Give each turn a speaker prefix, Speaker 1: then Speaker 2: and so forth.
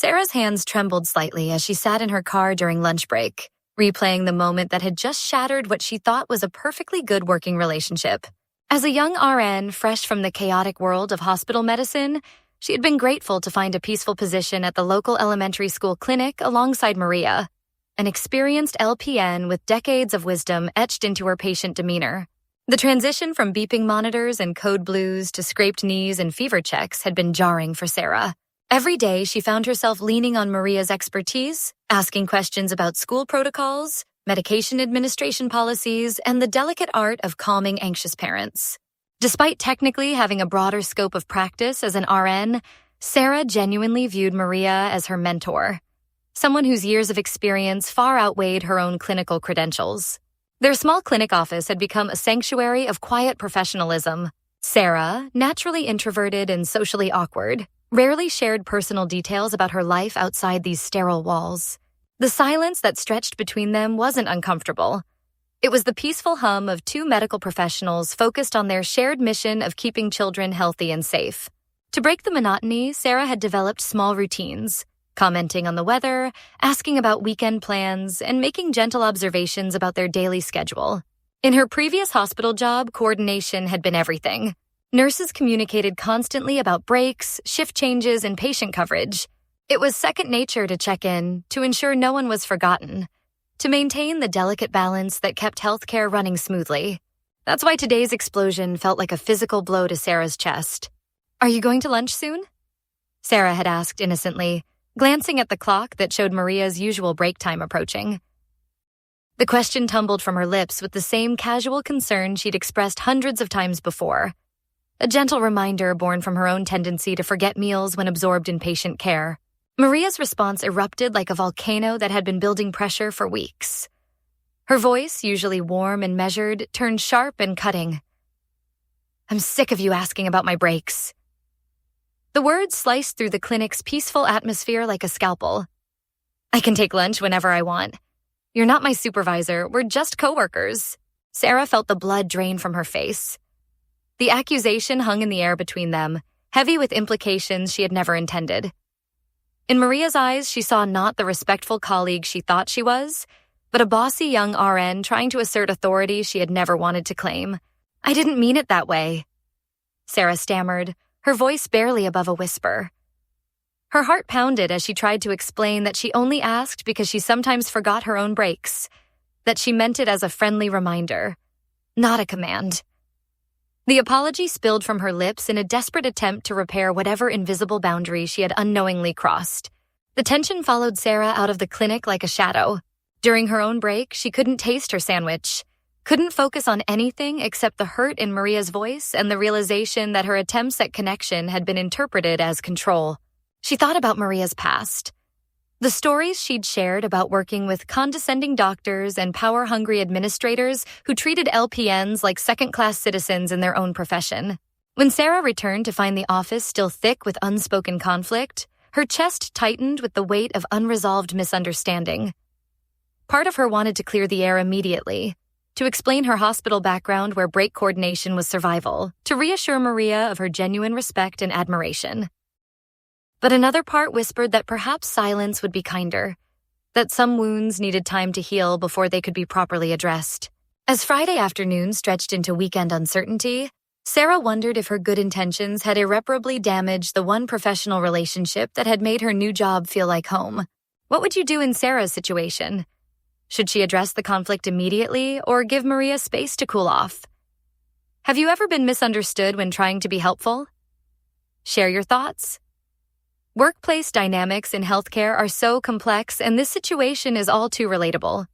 Speaker 1: Sarah's hands trembled slightly as she sat in her car during lunch break, replaying the moment that had just shattered what she thought was a perfectly good working relationship. As a young RN fresh from the chaotic world of hospital medicine, she had been grateful to find a peaceful position at the local elementary school clinic alongside Maria, an experienced LPN with decades of wisdom etched into her patient demeanor. The transition from beeping monitors and code blues to scraped knees and fever checks had been jarring for Sarah. Every day, she found herself leaning on Maria's expertise, asking questions about school protocols, medication administration policies, and the delicate art of calming anxious parents. Despite technically having a broader scope of practice as an RN, Sarah genuinely viewed Maria as her mentor, someone whose years of experience far outweighed her own clinical credentials. Their small clinic office had become a sanctuary of quiet professionalism. Sarah, naturally introverted and socially awkward, rarely shared personal details about her life outside these sterile walls. The silence that stretched between them wasn't uncomfortable. It was the peaceful hum of two medical professionals focused on their shared mission of keeping children healthy and safe. To break the monotony, Sarah had developed small routines, commenting on the weather, asking about weekend plans, and making gentle observations about their daily schedule. In her previous hospital job, coordination had been everything. Nurses communicated constantly about breaks, shift changes, and patient coverage. It was second nature to check in, to ensure no one was forgotten, to maintain the delicate balance that kept healthcare running smoothly. That's why today's explosion felt like a physical blow to Sarah's chest. "Are you going to lunch soon?" Sarah had asked innocently, glancing at the clock that showed Maria's usual break time approaching. The question tumbled from her lips with the same casual concern she'd expressed hundreds of times before, a gentle reminder born from her own tendency to forget meals when absorbed in patient care. Maria's response erupted like a volcano that had been building pressure for weeks. Her voice, usually warm and measured, turned sharp and cutting. "I'm sick of you asking about my breaks." The words sliced through the clinic's peaceful atmosphere like a scalpel. "I can take lunch whenever I want. You're not my supervisor, we're just coworkers." Sarah felt the blood drain from her face. The accusation hung in the air between them, heavy with implications she had never intended. In Maria's eyes, she saw not the respectful colleague she thought she was, but a bossy young RN trying to assert authority she had never wanted to claim. "I didn't mean it that way," Sarah stammered, her voice barely above a whisper. Her heart pounded as she tried to explain that she only asked because she sometimes forgot her own breaks, that she meant it as a friendly reminder, not a command. The apology spilled from her lips in a desperate attempt to repair whatever invisible boundary she had unknowingly crossed. The tension followed Sarah out of the clinic like a shadow. During her own break, she couldn't taste her sandwich, couldn't focus on anything except the hurt in Maria's voice and the realization that her attempts at connection had been interpreted as control. She thought about Maria's past. The stories she'd shared about working with condescending doctors and power-hungry administrators who treated LPNs like second-class citizens in their own profession. When Sarah returned to find the office still thick with unspoken conflict, her chest tightened with the weight of unresolved misunderstanding. Part of her wanted to clear the air immediately, to explain her hospital background where break coordination was survival, to reassure Maria of her genuine respect and admiration. But another part whispered that perhaps silence would be kinder, that some wounds needed time to heal before they could be properly addressed. As Friday afternoon stretched into weekend uncertainty, Sarah wondered if her good intentions had irreparably damaged the one professional relationship that had made her new job feel like home. What would you do in Sarah's situation? Should she address the conflict immediately or give Maria space to cool off? Have you ever been misunderstood when trying to be helpful? Share your thoughts. Workplace dynamics in healthcare are so complex, and this situation is all too relatable.